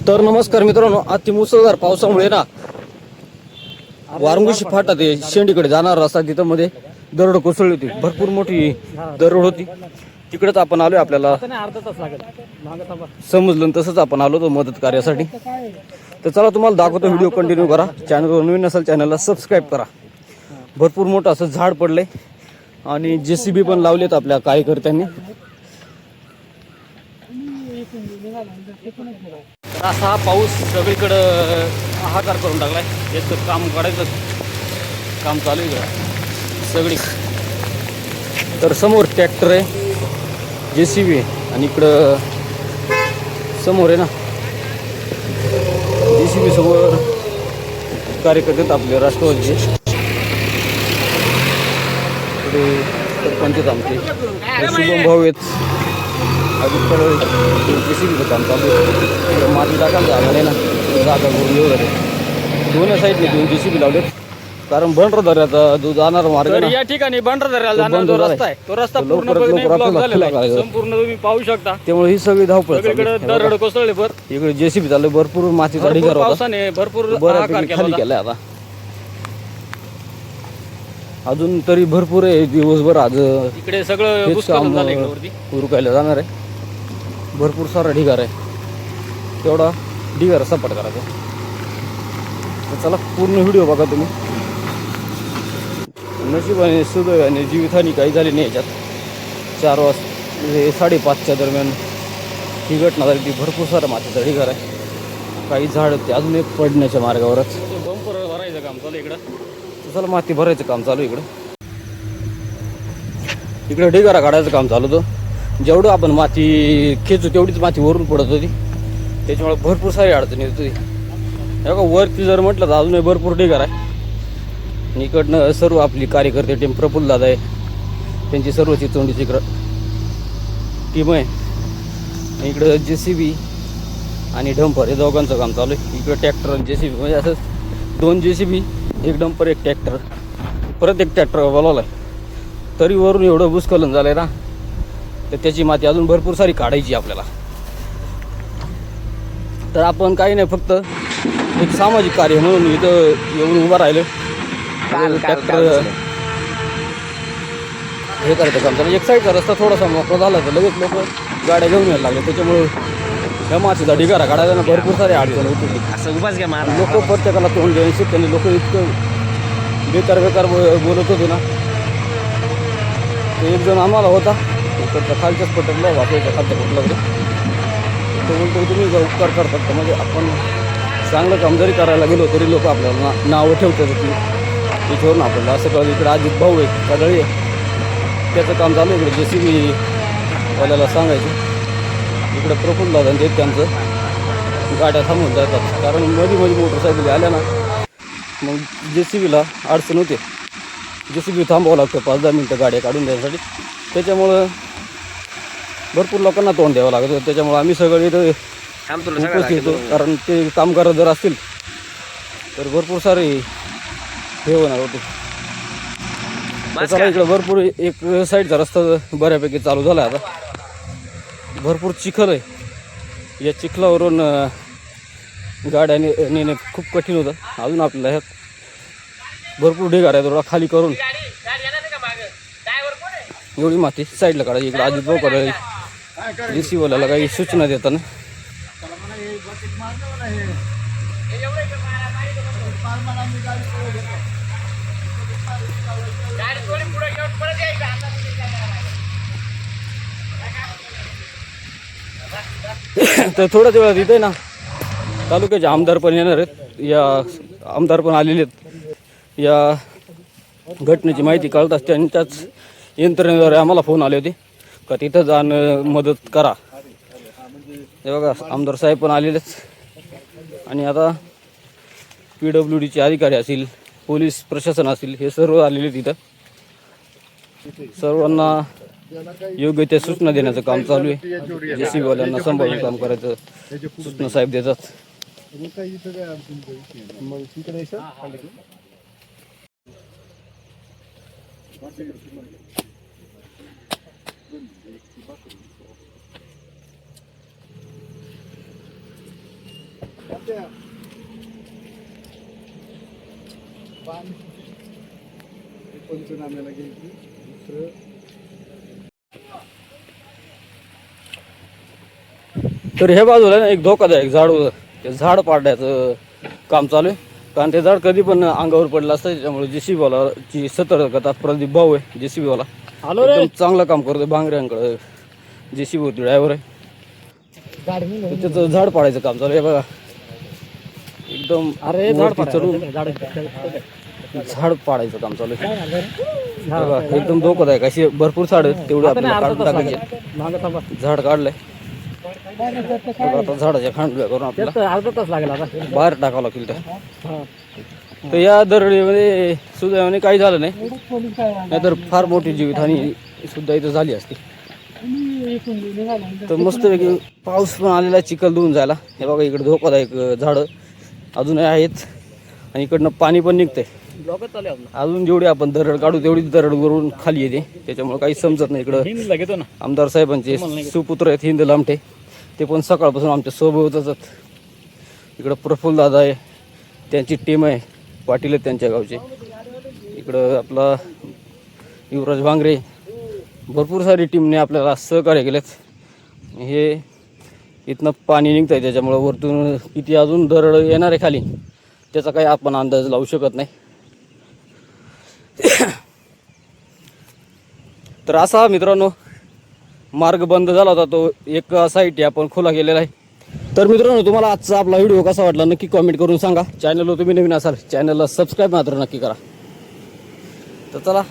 तर नमस्कार मित्रांनो, अति मुसळधार पावसामुळे ना वारंगुशी फाटा ते शेंडीकडे जाणार रस्ता तिथं मध्ये दरड कोसळली होती. भरपूर मोठी दरड होती. तिकडेच आपण आलोय. आपल्याला समजलं तसंच आपण आलो तो मदत कार्यासाठी. तर चला तुम्हाला दाखवतो, व्हिडिओ कंटिन्यू करा. चॅनलवर नवीन असेल चॅनलला सबस्क्राईब करा. भरपूर मोठं असं झाड पडलंय आणि JCB पण लावलेत आपल्या कार्यकर्त्यांनी. असा हा पाऊस सगळीकडं हाहाकार करून टाकलाय. याचं काम काढायचं काम चालू आहे सगळी. तर समोर ट्रॅक्टर आहे, JCB आहे आणि इकडं समोर आहे ना JCB समोर कार्यकर्ते आपले राष्ट्रवादीचे. इकडे सरपंच आमचे शुभम भाऊ आहेत. अजून JCBचं काम चालू आहे. माती टाकायला जागा नाही ना, जागा करून येऊ लागले. दोन्ही साईडने दोन JCB लावलेत. कारण बंडरदऱ्याचा जो जाणारा मार्ग आहे, या ठिकाणी बंडरदऱ्याला जाणारा जो रस्ता आहे तो रस्ता पूर्णपणे ब्लॉक झालेला आहे. संपूर्ण तुम्ही पाहू शकता. त्यामुळे ही सगळी धावपळ सगळीकडे दरड कोसळले. इकडे JCB चालू, भरपूर मातीचा ढिगारा होता. पावसाने भरपूर खाली केलाय. आता अजून तरी भरपूर आहे. दिवसभर आज इकडे सगळं उरकायला जाणार आहे. भरपूर सारा ढिगार आहे. तेवढा ढिगारा सपाट करायचा. तर चला पूर्ण व्हिडिओ बघा तुम्ही. नशिबाने सुदैवाने जीवितहानी काही झाली नाही याच्यात. 4 वाजता 5:30च्या दरम्यान ही घटना झाली. ती भरपूर सारा मातीचा ढिगार आहे. काही झाड ते अजून एक पडण्याच्या मार्गावरच. बंपर भरायचं काम चालू इकडं. चला माती भरायचं काम चालू इकडं. इकडे ढिगारा काढायचं काम चालू होतं. जेवढं आपण माती खेचू तेवढीच माती वरून पडत होती. त्याच्यामुळे भरपूर सारी अडचणी येत होती. बघा वरती जर म्हटलं तर अजूनही भरपूर ढिगार आहे. इकडनं सर्व आपली कार्यकर्ते टीम, प्रफुल्ल दादा आहे, त्यांची सर्व चिचोंडीची टीम आहे. इकडं JCB आणि डंपर हे दोघांचं काम चालू आहे. इकडं ट्रॅक्टर आणि JCB म्हणजे असं 2 JCB, 1 डंपर, 1 ट्रॅक्टर, परत 1 ट्रॅक्टर बोलावला आहे. तरी वरून एवढं भूस्खलन झालं आहे ना, तर त्याची माती अजून भरपूर सारी काढायची आपल्याला. तर आपण काही नाही, फक्त एक सामाजिक कार्य म्हणून इथं येऊन उभं राहिलं. ट्रॅक्टर हे करायचं काम चालू. एक साईडचा रस्ता थोडासा मोकळा झाला तर लगेच लोक गाड्या घेऊन यायला लागले. त्याच्यामुळे ह्या मातीचा ढिगारा काढायला ना भरपूर सारे अडचण होत होती. असं उभाच घ्या लोक प्रत्येकाला तोंड द्यायचे. त्यांनी लोक इतकं बेकार बोलत होते ना. एक जण आम्हाला होता इकडच्या खालच्याच पटकला, वापरायच्या खालच्या पटलाकडे, तो बोलतो तुम्ही जर उपकार करतात तर म्हणजे आपण चांगलं काम जरी करायला गेलो तरी लोक आपल्याला नावं ठेवतात की इथवरून आपल्याला असं कळलं. इकडे अजित भाऊ आहे, कदळी आहे, त्याचं काम चालू आहे. इकडे JCB वाल्याला सांगायचं. इकडे प्रफुल्ल दादा ते त्यांचं गाड्या थांबवून जातात. कारण मध्ये मोटरसायकली आल्या ना मग JCBला अडचण होते. JCB थांबावं लागतं 5-10 मिनटं गाड्या काढून द्यायसाठी. त्याच्यामुळं भरपूर लोकांना तोंड द्यावं लागतं. त्याच्यामुळं आम्ही सगळे इथं उपस्थित येतो. कारण ते कामगार जर असतील तर भरपूर सारे हे होणार होते. त्याला इकडे भरपूर एक साईडचा रस्ता बऱ्यापैकी चालू झाला आहे. आता भरपूर चिखल आहे. या चिखलावरून गाड्या नेणे खूप कठीण होतं. अजून आपल्याला ह्यात भरपूर ढिगार आहे. थोडा खाली करून एवढी माती साईडला काढायची. इकडे अजित भाऊ काढायची. JCB वाल्याला काही सूचना देताना तर थोड्याच वेळात इथे ना तालुक्याचे आमदार पण येणार आहेत. या आमदार पण आलेले आहेत. या घटनेची माहिती कळताच त्यांच्याच यंत्रणेद्वारे आम्हाला फोन आले होते का तिथं जाणं मदत करा. हे बघा आमदार साहेब पण आलेलेच. आणि आता PWDचे अधिकारी असतील, पोलीस प्रशासन असेल, हे सर्व आलेले तिथं. सर्वांना योग्य त्या सूचना देण्याचं काम चालू आहे. JCB वाल्यांना सांभाळून काम करायचं सूचना साहेब देतात. पंचनाम्याला गेली तर हे बाजूला ना एक धोकादायक झाड होतं, ते झाड पाडण्याचं काम चालू आहे. कारण ते झाड कधी पण अंगावर पडलं असतं, त्याच्यामुळे जेसीबीवाला ची सतर्कता. प्रदीप भाऊ आहे जेसीबीवाला, एकदम चांगलं काम करतोय. भांगऱ्यांकडे जेसीबी होती, ड्रायव्हर आहे. तर त्याचं झाड पाडायचं काम चालू आहे बघा. एकदम वरती चढून झाड पाडायचं काम चालू आहे बघा. एकदम धोकादायक अशी भरपूर झाड तेवढे आपल्याला काढून टाकायचे. झाड काढलंय आता, झाडाच्या खांडव्या करून आपल्याला अर्धा तास लागेल आता बाहेर टाकावं लागतील. तर या दरडीमध्ये सुदैवाने काही झालं नाही, नाहीतर फार मोठी जीवितहानी सुद्धा इथं झाली असती. तर मस्तपैकी पाऊस पण आलेला, चिखल धुवून जायला. हे बघा इकडे धोकादायक झाडं अजूनही आहेत आणि इकडनं पाणी पण निघतंय. अजून जेवढी आपण दरड काढू तेवढीच दरड वरून खाली येते, त्याच्यामुळे काही समजत नाही. इकडं आमदार साहेबांचे सुपुत्र आहेत हिंद लामटे, ते पण सकाळपासून आमच्या सोबतच आहेत. इकडं प्रफुल्ल दादा आहे, त्यांची टीम आहे, पाटील आहेत त्यांच्या गावचे. इकडं आपला युवराज भांगरे, भरपूर सारी टीमने आपल्याला सहकार्य केलेत. हे इथनं पाणी निघतं आहे, त्याच्यामुळं वरतून किती अजून दरड येणार आहे खाली त्याचा काही आपण अंदाज लावू शकत नाही. तर असा मित्रांनो मार्ग बंद झाला होता, तो एक साईड आपण खुला केलेला आहे. तर मित्रांनो तुम्हाला आजचा आपला व्हिडिओ कसा वाटला नक्की कमेंट करून सांगा. चॅनलवर तुम्ही नवीन असाल चॅनलला सबस्क्राईब मात्र नक्की करा. तर चला